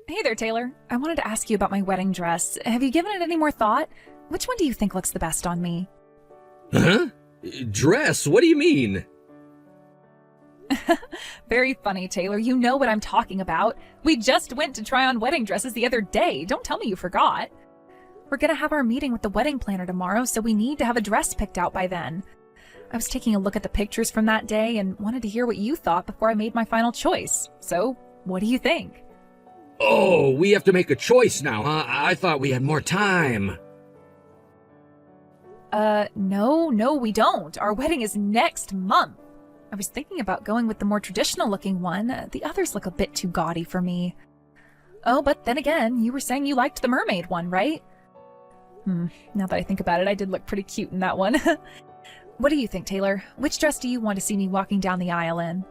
Hey there, Taylor. I wanted to ask you about my wedding dress. Have you given it any more thought? Which one do you think looks the best on me? Huh? Dress? What do you mean? Very funny, Taylor. You know what I'm talking about. We just went to try on wedding dresses the other day. Don't tell me you forgot. We're gonna have our meeting with the wedding planner tomorrow, so we need to have a dress picked out by then. I was taking a look at the pictures from that day and wanted to hear what you thought before I made my final choice. So, what do you think? Oh, we have to make a choice now, huh? I thought we had more time. No, we don't. Our wedding is next month. I was thinking about going with the more traditional looking one. The others look a bit too gaudy for me. Oh, but then again, you were saying you liked the mermaid one, right? Now that I think about it, I did look pretty cute in that one. What do you think, Taylor? Which dress do you want to see me walking down the aisle in?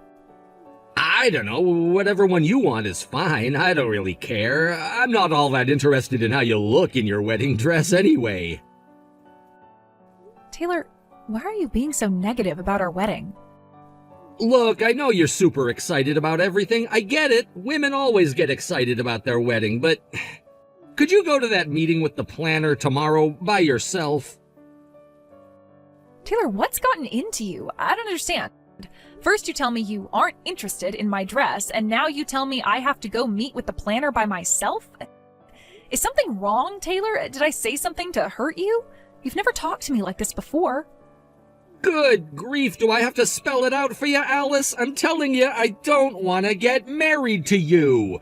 I don't know. Whatever one you want is fine. I don't really care. I'm not all that interested in how you look in your wedding dress anyway. Taylor, why are you being so negative about our wedding? Look, I know you're super excited about everything. I get it. Women always get excited about their wedding, but could you go to that meeting with the planner tomorrow by yourself? Taylor, what's gotten into you? I don't understand. First you tell me you aren't interested in my dress, and now you tell me I have to go meet with the planner by myself? Is something wrong, Taylor? Did I say something to hurt you? You've never talked to me like this before. Good grief, do I have to spell it out for you, Alice? I'm telling you, I don't want to get married to you.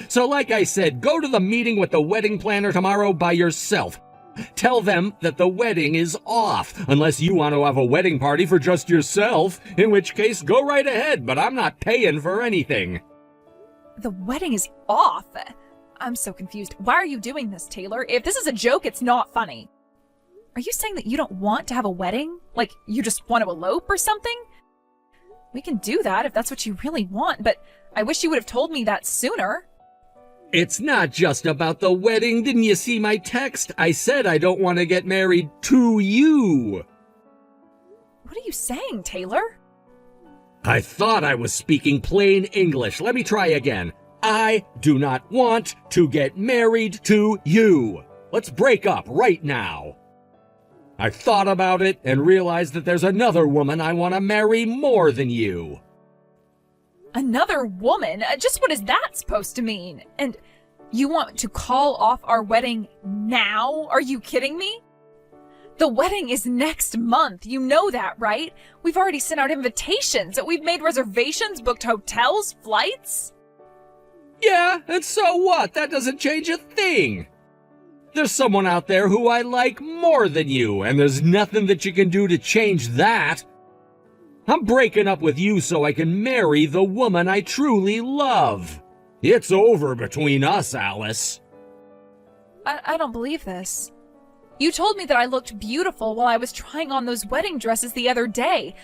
So like I said, go to the meeting with the wedding planner tomorrow by yourself. Tell them that the wedding is off, unless you want to have a wedding party for just yourself, in which case go right ahead, but I'm not paying for anything. The wedding is off? I'm so confused. Why are you doing this, Taylor? If this is a joke, it's not funny. Are you saying that you don't want to have a wedding? Like, you just want to elope or something? We can do that if that's what you really want, but I wish you would have told me that sooner. It's not just about the wedding. Didn't you see my text? I said I don't want to get married to you. What are you saying, Taylor? I thought I was speaking plain English. Let me try again. I do not want to get married to you. Let's break up right now. I thought about it and realized that there's another woman I want to marry more than you. Another woman? Just what is that supposed to mean? And you want to call off our wedding now? Are you kidding me? The wedding is next month. You know that, right? We've already sent out invitations. We've made reservations, booked hotels, flights. Yeah, and so what? That doesn't change a thing. There's someone out there who I like more than you, and there's nothing that you can do to change that. I'm breaking up with you so I can marry the woman I truly love. It's over between us, Alice. I don't believe this. You told me that I looked beautiful while I was trying on those wedding dresses the other day.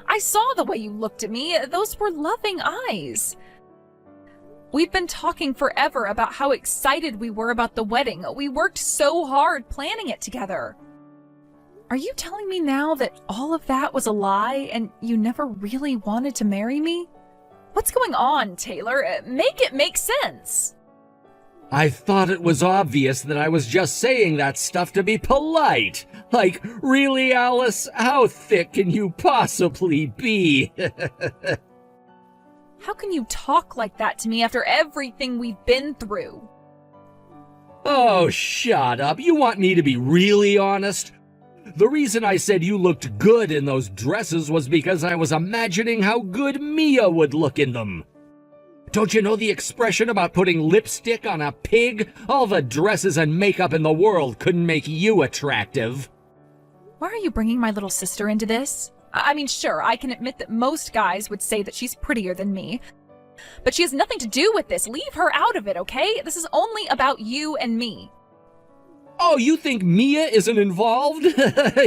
I saw the way you looked at me. Those were loving eyes. We've been talking forever about how excited we were about the wedding. We worked so hard planning it together. Are you telling me now that all of that was a lie and you never really wanted to marry me? What's going on, Taylor? Make it make sense. I thought it was obvious that I was just saying that stuff to be polite. Like, really, Alice? How thick can you possibly be? How can you talk like that to me after everything we've been through? Oh, shut up. You want me to be really honest? The reason I said you looked good in those dresses was because I was imagining how good Mia would look in them. Don't you know the expression about putting lipstick on a pig? All the dresses and makeup in the world couldn't make you attractive. Why are you bringing my little sister into this? I mean, sure, I can admit that most guys would say that she's prettier than me, but she has nothing to do with this. Leave her out of it, okay? This is only about you and me. Oh, you think Mia isn't involved?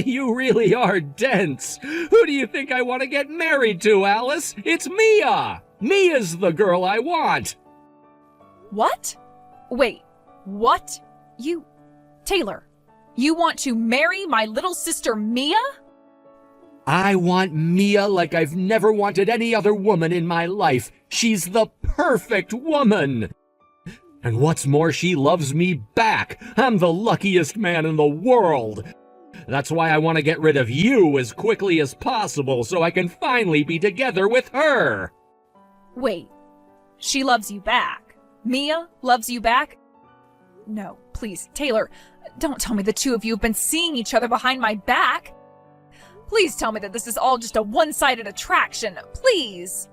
You really are dense. Who do you think I want to get married to, Alice? It's Mia! Mia's the girl I want! What? Wait, what? Taylor, you want to marry my little sister Mia? I want Mia like I've never wanted any other woman in my life. She's the perfect woman. And what's more, she loves me back. I'm the luckiest man in the world. That's why I want to get rid of you as quickly as possible so I can finally be together with her. Wait, she loves you back? Mia loves you back? No, please, Taylor, don't tell me the two of you have been seeing each other behind my back. Please tell me that this is all just a one-sided attraction, please.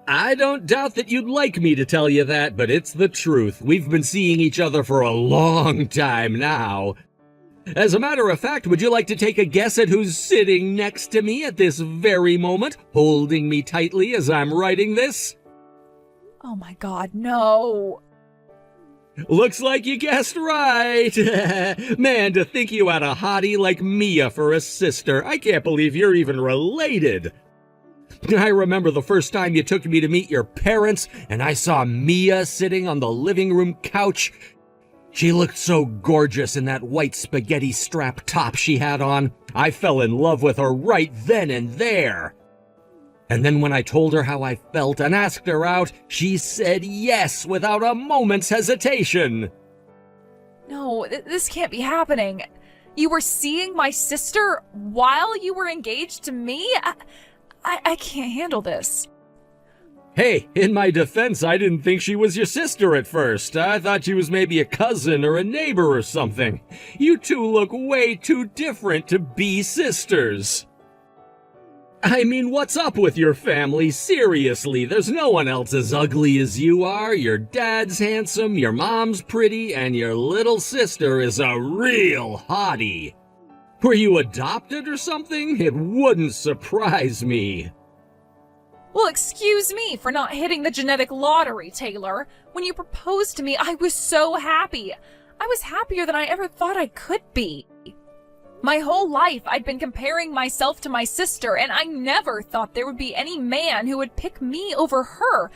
I don't doubt that you'd like me to tell you that, but it's the truth. We've been seeing each other for a long time now. As a matter of fact, would you like to take a guess at who's sitting next to me at this very moment, holding me tightly as I'm writing this? Oh my God, no. Looks like you guessed right. Man, to think you had a hottie like Mia for a sister. I can't believe you're even related. I remember the first time you took me to meet your parents, and I saw Mia sitting on the living room couch. She looked so gorgeous in that white spaghetti strap top she had on. I fell in love with her right then and there. And then when I told her how I felt and asked her out, she said yes without a moment's hesitation. No, this can't be happening. You were seeing my sister while you were engaged to me? I can't handle this. Hey, in my defense, I didn't think she was your sister at first. I thought she was maybe a cousin or a neighbor or something. You two look way too different to be sisters. I mean, what's up with your family? Seriously, there's no one else as ugly as you are. Your dad's handsome, your mom's pretty, and your little sister is a real hottie. Were you adopted or something? It wouldn't surprise me. Well, excuse me for not hitting the genetic lottery, Taylor. When you proposed to me, I was so happy. I was happier than I ever thought I could be. My whole life, I'd been comparing myself to my sister, and I never thought there would be any man who would pick me over her.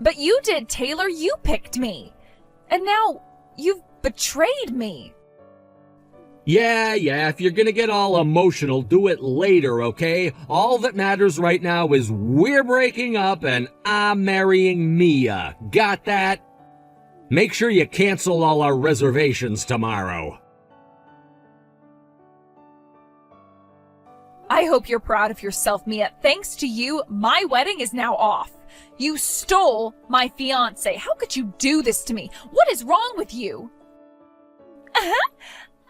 But you did, Taylor. You picked me. And now you've betrayed me. Yeah, if you're gonna get all emotional, do it later, okay? All that matters right now is we're breaking up and I'm marrying Mia. Got that? Make sure you cancel all our reservations tomorrow. I hope you're proud of yourself, Mia. Thanks to you, my wedding is now off. You stole my fiancé. How could you do this to me? What is wrong with you?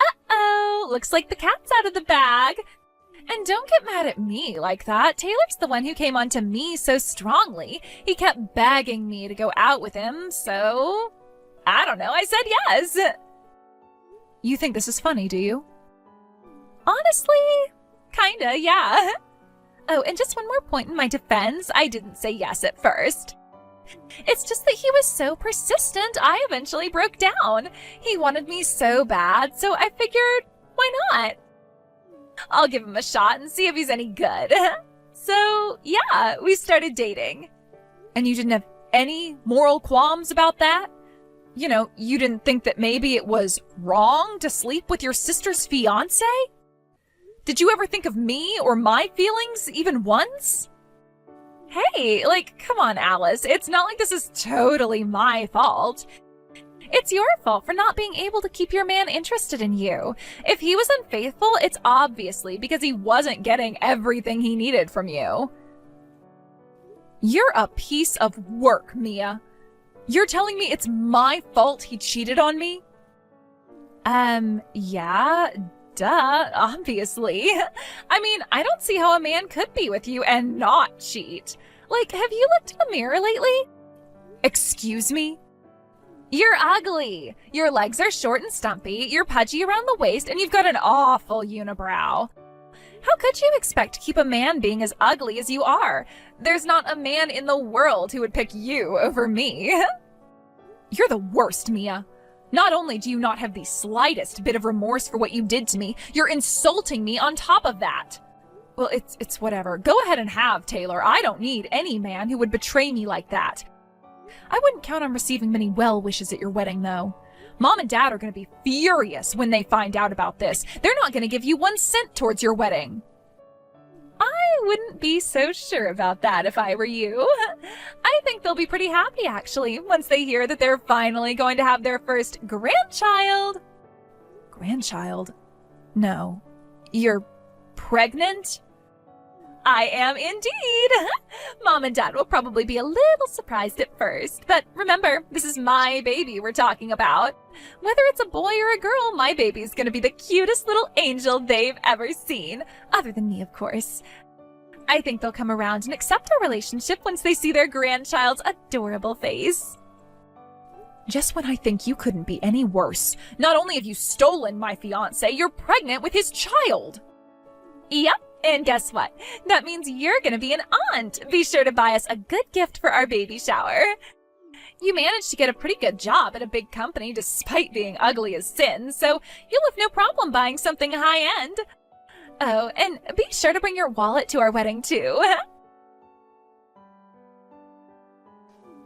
Uh-oh, looks like the cat's out of the bag. And don't get mad at me like that. Taylor's the one who came on to me so strongly. He kept begging me to go out with him, so I don't know, I said yes. You think this is funny, do you? Honestly, kinda, yeah. Oh, and just one more point in my defense. I didn't say yes at first. It's just that he was so persistent, I eventually broke down. He wanted me so bad, so I figured, why not? I'll give him a shot and see if he's any good. So, yeah, we started dating. And you didn't have any moral qualms about that? You know, you didn't think that maybe it was wrong to sleep with your sister's fiancé? Did you ever think of me or my feelings even once? Hey, come on, Alice. It's not like this is totally my fault. It's your fault for not being able to keep your man interested in you. If he was unfaithful, it's obviously because he wasn't getting everything he needed from you. You're a piece of work, Mia. You're telling me it's my fault he cheated on me? Yeah, duh, obviously. I mean, I don't see how a man could be with you and not cheat. Have you looked in the mirror lately? Excuse me? You're ugly. Your legs are short and stumpy, you're pudgy around the waist, and you've got an awful unibrow. How could you expect to keep a man being as ugly as you are? There's not a man in the world who would pick you over me. You're the worst, Mia. Not only do you not have the slightest bit of remorse for what you did to me, you're insulting me on top of that. Well, it's whatever. Go ahead and have Taylor. I don't need any man who would betray me like that. I wouldn't count on receiving many well wishes at your wedding, though. Mom and Dad are going to be furious when they find out about this. They're not going to give you 1 cent towards your wedding. I wouldn't be so sure about that if I were you. I think they'll be pretty happy, actually, once they hear that they're finally going to have their first grandchild. Grandchild? No. You're pregnant? I am indeed. Mom and Dad will probably be a little surprised at first, but remember, this is my baby we're talking about. Whether it's a boy or a girl, my baby's gonna be the cutest little angel they've ever seen. Other than me, of course. I think they'll come around and accept our relationship once they see their grandchild's adorable face. Just when I think you couldn't be any worse, not only have you stolen my fiancé, you're pregnant with his child. Yep. And guess what? That means you're going to be an aunt. Be sure to buy us a good gift for our baby shower. You managed to get a pretty good job at a big company despite being ugly as sin, so you'll have no problem buying something high-end. Oh, and be sure to bring your wallet to our wedding, too.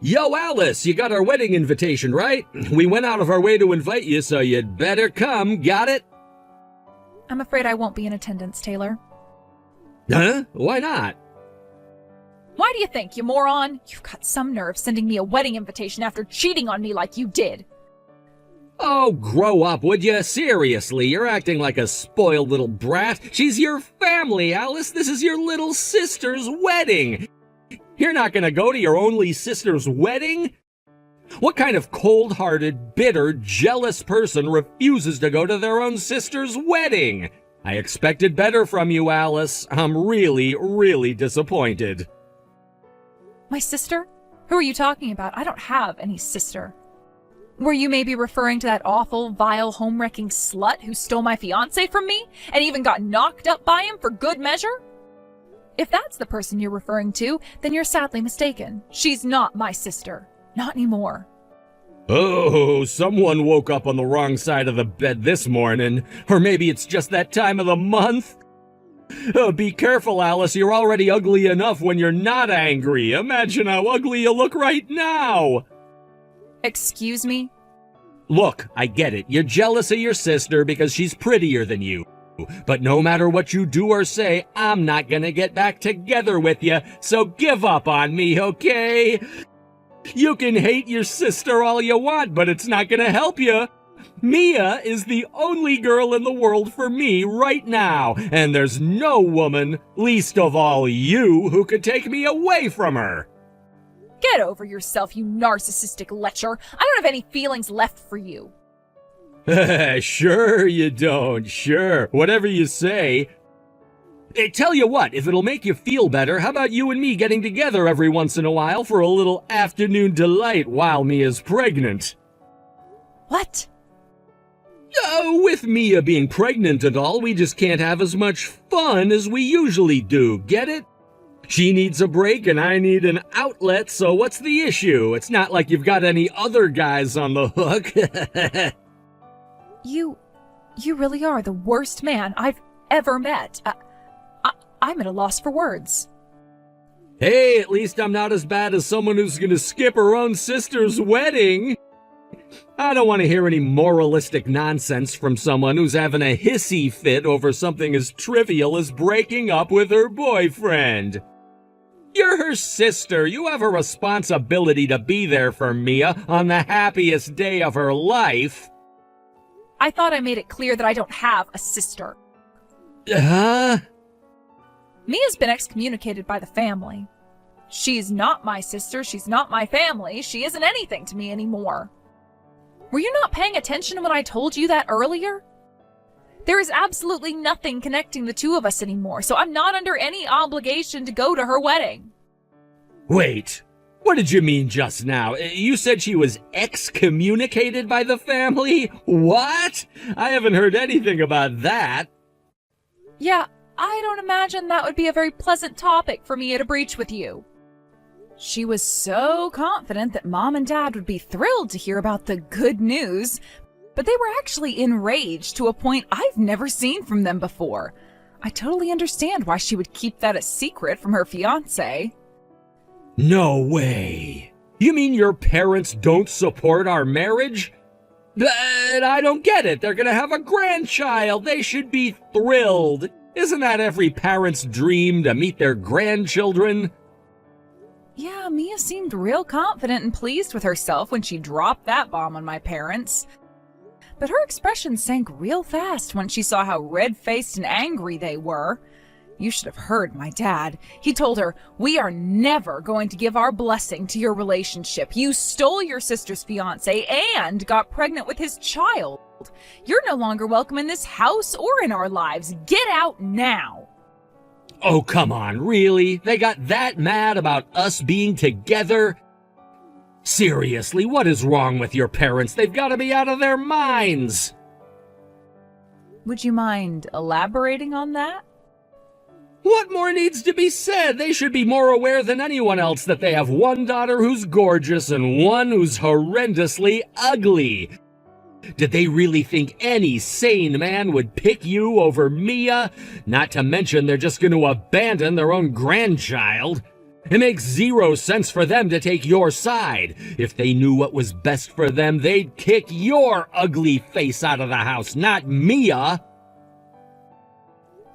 Yo, Alice, you got our wedding invitation, right? We went out of our way to invite you, so you'd better come. Got it? I'm afraid I won't be in attendance, Taylor. Huh? Why not? Why do you think, you moron? You've got some nerve sending me a wedding invitation after cheating on me like you did. Oh, grow up, would you? Seriously, you're acting like a spoiled little brat. She's your family, Alice. This is your little sister's wedding. You're not gonna go to your only sister's wedding? What kind of cold-hearted, bitter, jealous person refuses to go to their own sister's wedding? I expected better from you, Alice. I'm really, really disappointed. My sister? Who are you talking about? I don't have any sister. Were you maybe referring to that awful, vile, home-wrecking slut who stole my fiancé from me and even got knocked up by him for good measure? If that's the person you're referring to, then you're sadly mistaken. She's not my sister. Not anymore. Oh, someone woke up on the wrong side of the bed this morning. Or maybe it's just that time of the month. Oh, be careful, Alice. You're already ugly enough when you're not angry. Imagine how ugly you look right now. Excuse me? Look, I get it. You're jealous of your sister because she's prettier than you. But no matter what you do or say, I'm not gonna get back together with you. So give up on me, okay? You can hate your sister all you want, but it's not gonna help you. Mia is the only girl in the world for me right now, and there's no woman, least of all you, who could take me away from her. Get over yourself, you narcissistic lecher. I don't have any feelings left for you. Sure you don't, sure. Whatever you say. Hey, tell you what, if it'll make you feel better, how about you and me getting together every once in a while for a little afternoon delight while Mia's pregnant? What? With Mia being pregnant and all, we just can't have as much fun as we usually do, get it? She needs a break and I need an outlet, so what's the issue? It's not like you've got any other guys on the hook. You really are the worst man I've ever met. I'm at a loss for words. Hey, at least I'm not as bad as someone who's gonna skip her own sister's wedding. I don't want to hear any moralistic nonsense from someone who's having a hissy fit over something as trivial as breaking up with her boyfriend. You're her sister. You have a responsibility to be there for Mia on the happiest day of her life. I thought I made it clear that I don't have a sister. Huh? Mia's been excommunicated by the family. She's not my sister, she's not my family, she isn't anything to me anymore. Were you not paying attention when I told you that earlier? There is absolutely nothing connecting the two of us anymore, so I'm not under any obligation to go to her wedding. Wait, what did you mean just now? You said she was excommunicated by the family? What? I haven't heard anything about that. Yeah, I don't imagine that would be a very pleasant topic for Mia to breach with you. She was so confident that Mom and Dad would be thrilled to hear about the good news, but they were actually enraged to a point I've never seen from them before. I totally understand why she would keep that a secret from her fiancé. No way. You mean your parents don't support our marriage? But I don't get it. They're gonna have a grandchild. They should be thrilled. Isn't that every parent's dream, to meet their grandchildren? Yeah, Mia seemed real confident and pleased with herself when she dropped that bomb on my parents. But her expression sank real fast when she saw how red-faced and angry they were. You should have heard my dad. He told her, "We are never going to give our blessing to your relationship. You stole your sister's fiancé and got pregnant with his child. You're no longer welcome in this house or in our lives. Get out now." Oh, come on, really? They got that mad about us being together? Seriously, what is wrong with your parents? They've got to be out of their minds. Would you mind elaborating on that? What more needs to be said? They should be more aware than anyone else that they have one daughter who's gorgeous and one who's horrendously ugly. Did they really think any sane man would pick you over Mia? Not to mention they're just going to abandon their own grandchild. It makes zero sense for them to take your side. If they knew what was best for them, they'd kick your ugly face out of the house, not Mia.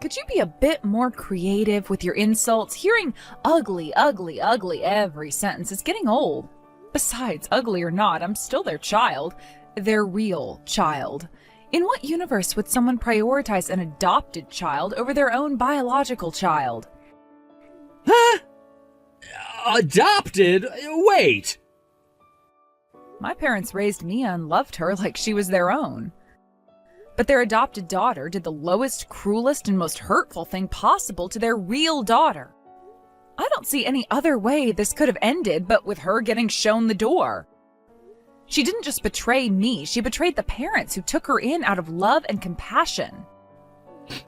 Could you be a bit more creative with your insults? Hearing ugly, ugly, ugly every sentence is getting old. Besides, ugly or not, I'm still their child. Their real child. In what universe would someone prioritize an adopted child over their own biological child? Huh? Adopted? Wait. My parents raised Mia and loved her like she was their own. But their adopted daughter did the lowest, cruelest, and most hurtful thing possible to their real daughter. I don't see any other way this could have ended but with her getting shown the door. She didn't just betray me, she betrayed the parents who took her in out of love and compassion.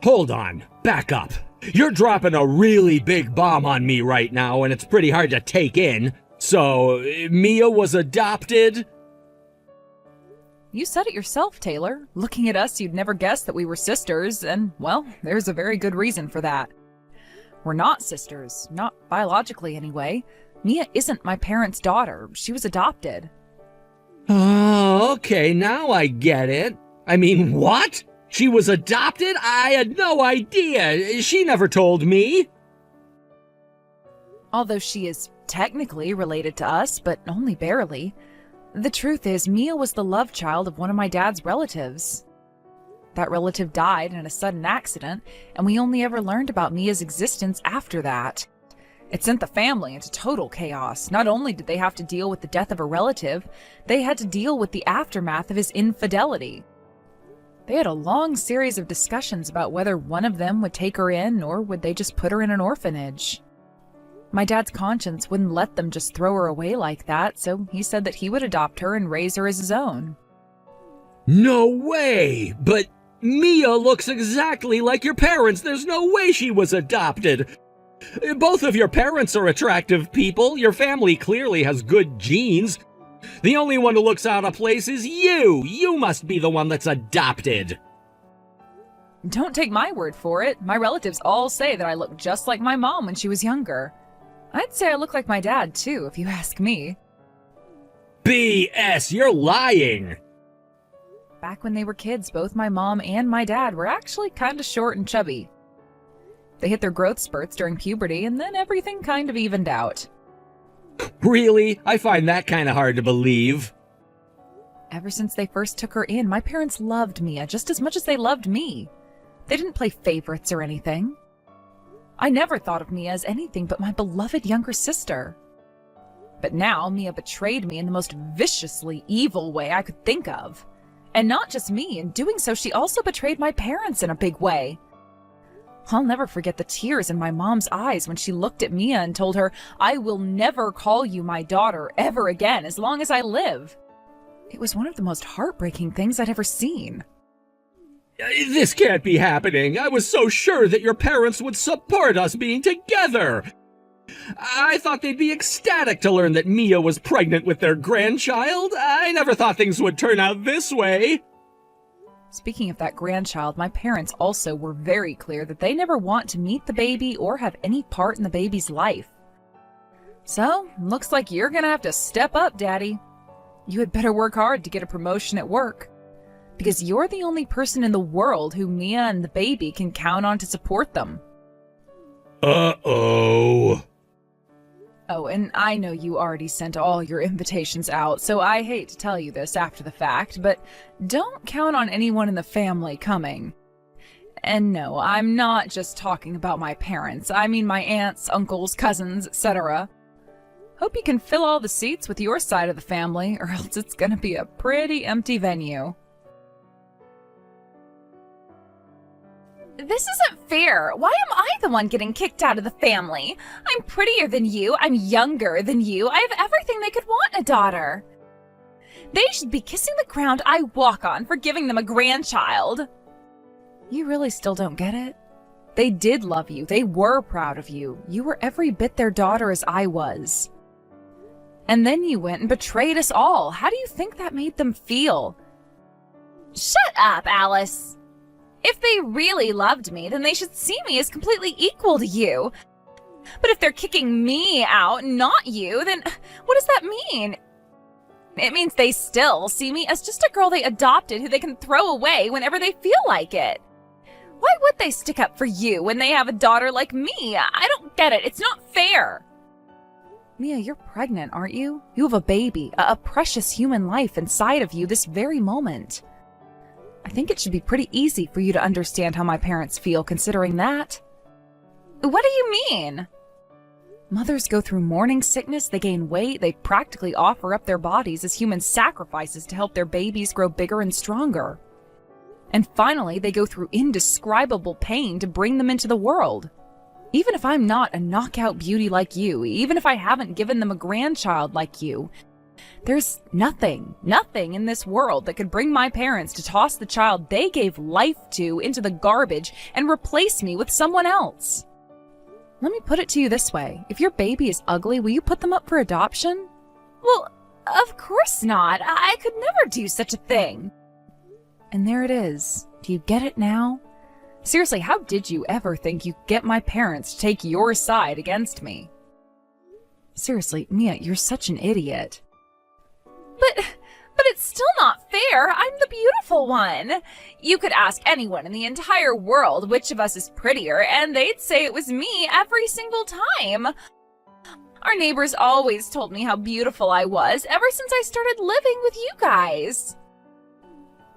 Hold on, back up. You're dropping a really big bomb on me right now, and it's pretty hard to take in. So, Mia was adopted? You said it yourself, Taylor. Looking at us, you'd never guess that we were sisters, and, well, there's a very good reason for that. We're not sisters, not biologically anyway. Mia isn't my parents' daughter. She was adopted. Oh, okay, now I get it. I mean, what? She was adopted? I had no idea. She never told me. Although she is technically related to us, but only barely. The truth is, Mia was the love child of one of my dad's relatives. That relative died in a sudden accident, and we only ever learned about Mia's existence after that. It sent the family into total chaos. Not only did they have to deal with the death of a relative, they had to deal with the aftermath of his infidelity. They had a long series of discussions about whether one of them would take her in or would they just put her in an orphanage. My dad's conscience wouldn't let them just throw her away like that, so he said that he would adopt her and raise her as his own. No way! But Mia looks exactly like your parents. There's no way she was adopted. Both of your parents are attractive people. Your family clearly has good genes. The only one who looks out of place is you. You must be the one that's adopted. Don't take my word for it. My relatives all say that I look just like my mom when she was younger. I'd say I look like my dad, too, if you ask me. BS, you're lying. Back when they were kids, both my mom and my dad were actually kind of short and chubby. They hit their growth spurts during puberty, and then everything kind of evened out. Really? I find that kind of hard to believe. Ever since they first took her in, my parents loved Mia just as much as they loved me. They didn't play favorites or anything. I never thought of Mia as anything but my beloved younger sister. But now Mia betrayed me in the most viciously evil way I could think of. And not just me, in doing so she also betrayed my parents in a big way. I'll never forget the tears in my mom's eyes when she looked at Mia and told her, "I will never call you my daughter ever again as long as I live." It was one of the most heartbreaking things I'd ever seen. This can't be happening. I was so sure that your parents would support us being together. I thought they'd be ecstatic to learn that Mia was pregnant with their grandchild. I never thought things would turn out this way. Speaking of that grandchild, my parents also were very clear that they never want to meet the baby or have any part in the baby's life. So, looks like you're gonna have to step up, Daddy. You had better work hard to get a promotion at work. because you're the only person in the world who Mia and the baby can count on to support them. Uh-oh. Oh, and I know you already sent all your invitations out, so I hate to tell you this after the fact, but don't count on anyone in the family coming. And no, I'm not just talking about my parents. I mean my aunts, uncles, cousins, etc. Hope you can fill all the seats with your side of the family, or else it's gonna be a pretty empty venue. This isn't fair. Why am I the one getting kicked out of the family? I'm prettier than you. I'm younger than you. I have everything they could want in a daughter. They should be kissing the ground I walk on for giving them a grandchild. You really still don't get it? They did love you. They were proud of you. You were every bit their daughter as I was. And then you went and betrayed us all. How do you think that made them feel? Shut up, Alice. If they really loved me, then they should see me as completely equal to you. But if they're kicking me out, not you, then what does that mean? It means they still see me as just a girl they adopted who they can throw away whenever they feel like it. Why would they stick up for you when they have a daughter like me? I don't get it. It's not fair. Mia, you're pregnant, aren't you? You have a baby, a precious human life inside of you this very moment. I think it should be pretty easy for you to understand how my parents feel considering that. What do you mean? Mothers go through morning sickness, they gain weight, they practically offer up their bodies as human sacrifices to help their babies grow bigger and stronger. And finally, they go through indescribable pain to bring them into the world. Even if I'm not a knockout beauty like you, even if I haven't given them a grandchild like you, there's nothing in this world that could bring my parents to toss the child they gave life to into the garbage and replace me with someone else. Let me put it to you this way. If your baby is ugly, will you put them up for adoption? Well, of course not. I could never do such a thing. And there it is. Do you get it now? Seriously, how did you ever think you'd get my parents to take your side against me? Seriously, Mia, you're such an idiot. But it's still not fair. I'm the beautiful one. You could ask anyone in the entire world which of us is prettier, and they'd say it was me every single time. Our neighbors always told me how beautiful I was ever since I started living with you guys.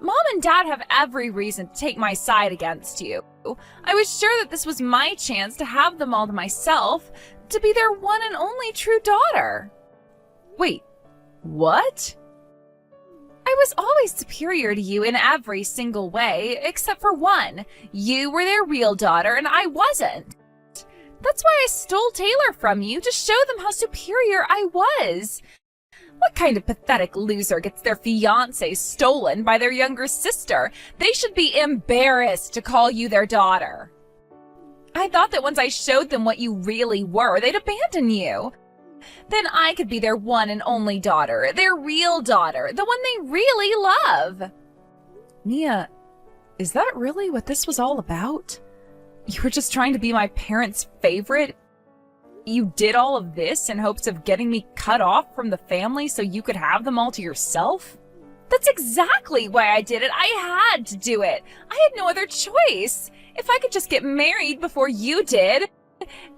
Mom and Dad have every reason to take my side against you. I was sure that this was my chance to have them all to myself, to be their one and only true daughter. Wait, what? I was always superior to you in every single way, except for one. You were their real daughter, and I wasn't. That's why I stole Taylor from you, to show them how superior I was. What kind of pathetic loser gets their fiancé stolen by their younger sister? They should be embarrassed to call you their daughter. I thought that once I showed them what you really were, they'd abandon you. Then I could be their one and only daughter, their real daughter, the one they really love. Mia, is that really what this was all about? You were just trying to be my parents' favorite? You did all of this in hopes of getting me cut off from the family so you could have them all to yourself? That's exactly why I did it. I had to do it. I had no other choice. If I could just get married before you did,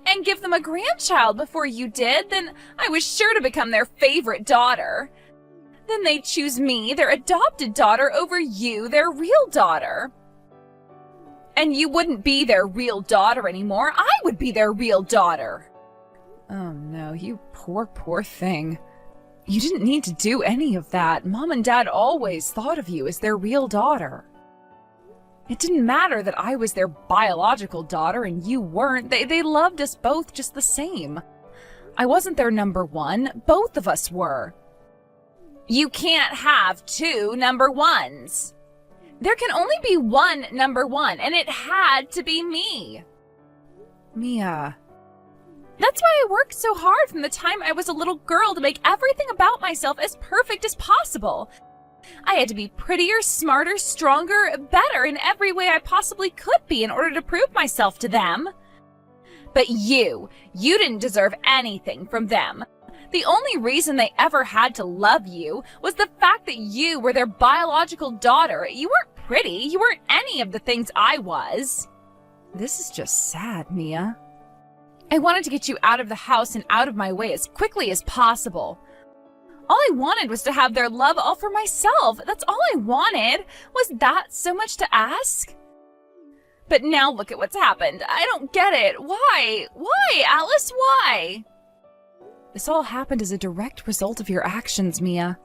and give them a grandchild before you did, then I was sure to become their favorite daughter. Then they'd choose me, their adopted daughter, over you, their real daughter. And you wouldn't be their real daughter anymore. I would be their real daughter. Oh no, you poor thing. You didn't need to do any of that. Mom and Dad always thought of you as their real daughter. It didn't matter that I was their biological daughter and you weren't. They loved us both just the same. I wasn't their number one. Both of us were. You can't have two number ones. There can only be one number one, and it had to be me. Mia. That's why I worked so hard from the time I was a little girl to make everything about myself as perfect as possible. I had to be prettier, smarter, stronger, better in every way I possibly could be in order to prove myself to them. But you didn't deserve anything from them. The only reason they ever had to love you was the fact that you were their biological daughter. You weren't pretty. You weren't any of the things I was. This is just sad, Mia. I wanted to get you out of the house and out of my way as quickly as possible. All I wanted was to have their love all for myself. That's all I wanted. Was that so much to ask? But now look at what's happened. I don't get it. Why? Why, Alice? Why? This all happened as a direct result of your actions, Mia.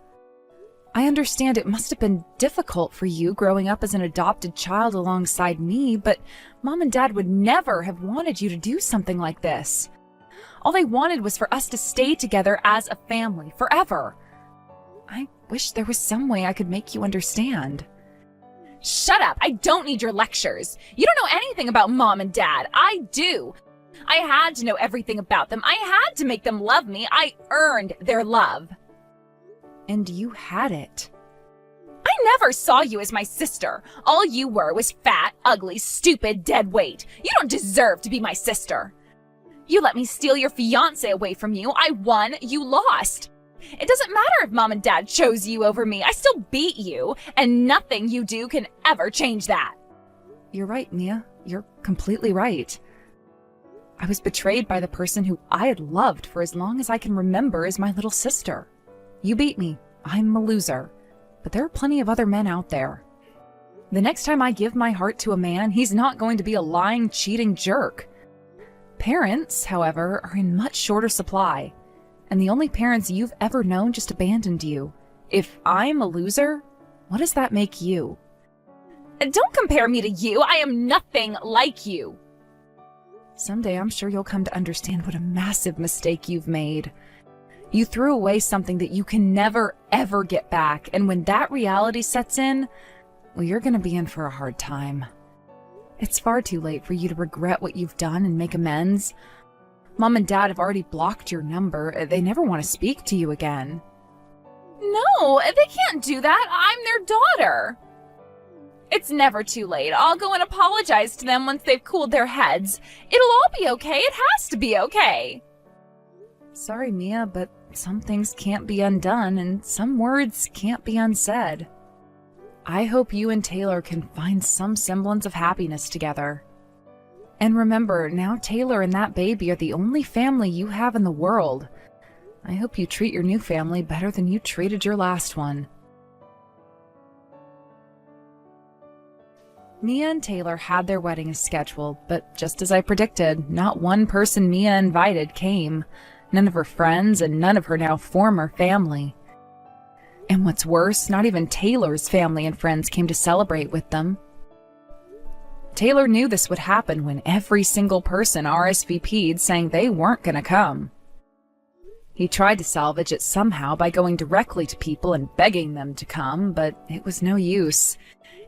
I understand it must have been difficult for you growing up as an adopted child alongside me, but Mom and Dad would never have wanted you to do something like this. All they wanted was for us to stay together as a family forever. I wish there was some way I could make you understand. Shut up! I don't need your lectures. You don't know anything about Mom and Dad. I do. I had to know everything about them. I had to make them love me. I earned their love. And you had it. I never saw you as my sister. All you were was fat, ugly, stupid, dead weight. You don't deserve to be my sister. You let me steal your fiancé away from you. I won, you lost. It doesn't matter if Mom and Dad chose you over me. I still beat you, and nothing you do can ever change that. You're right, Mia. You're completely right. I was betrayed by the person who I had loved for as long as I can remember as my little sister. You beat me. I'm a loser. But there are plenty of other men out there. The next time I give my heart to a man, he's not going to be a lying, cheating jerk. Parents, however, are in much shorter supply. And the only parents you've ever known just abandoned you. If I'm a loser, what does that make you? Don't compare me to you. I am nothing like you. Someday I'm sure you'll come to understand what a massive mistake you've made. You threw away something that you can never, ever get back. And when that reality sets in, well, you're going to be in for a hard time. It's far too late for you to regret what you've done and make amends. Mom and Dad have already blocked your number. They never want to speak to you again. No, they can't do that. I'm their daughter. It's never too late. I'll go and apologize to them once they've cooled their heads. It'll all be okay. It has to be okay. Sorry, Mia, but some things can't be undone and some words can't be unsaid. I hope you and Taylor can find some semblance of happiness together. And remember, now Taylor and that baby are the only family you have in the world. I hope you treat your new family better than you treated your last one. Mia and Taylor had their wedding as scheduled, but just as I predicted, not one person Mia invited came. None of her friends and none of her now former family. And what's worse, not even Taylor's family and friends came to celebrate with them. Taylor knew this would happen when every single person RSVP'd saying they weren't going to come. He tried to salvage it somehow by going directly to people and begging them to come, but it was no use.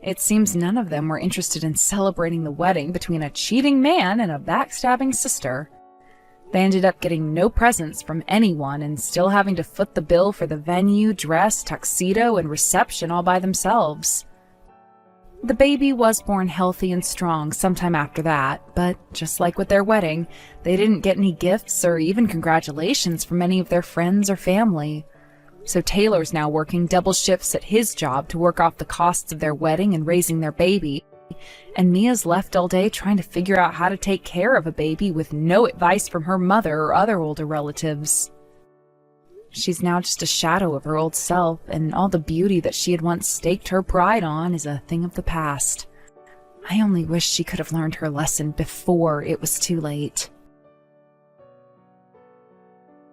It seems none of them were interested in celebrating the wedding between a cheating man and a backstabbing sister. They ended up getting no presents from anyone and still having to foot the bill for the venue, dress, tuxedo, and reception all by themselves. The baby was born healthy and strong sometime after that, but just like with their wedding, they didn't get any gifts or even congratulations from any of their friends or family. So Taylor's now working double shifts at his job to work off the costs of their wedding and raising their baby, and Mia's left all day trying to figure out how to take care of a baby with no advice from her mother or other older relatives. She's now just a shadow of her old self, and all the beauty that she had once staked her pride on is a thing of the past. I only wish she could have learned her lesson before it was too late.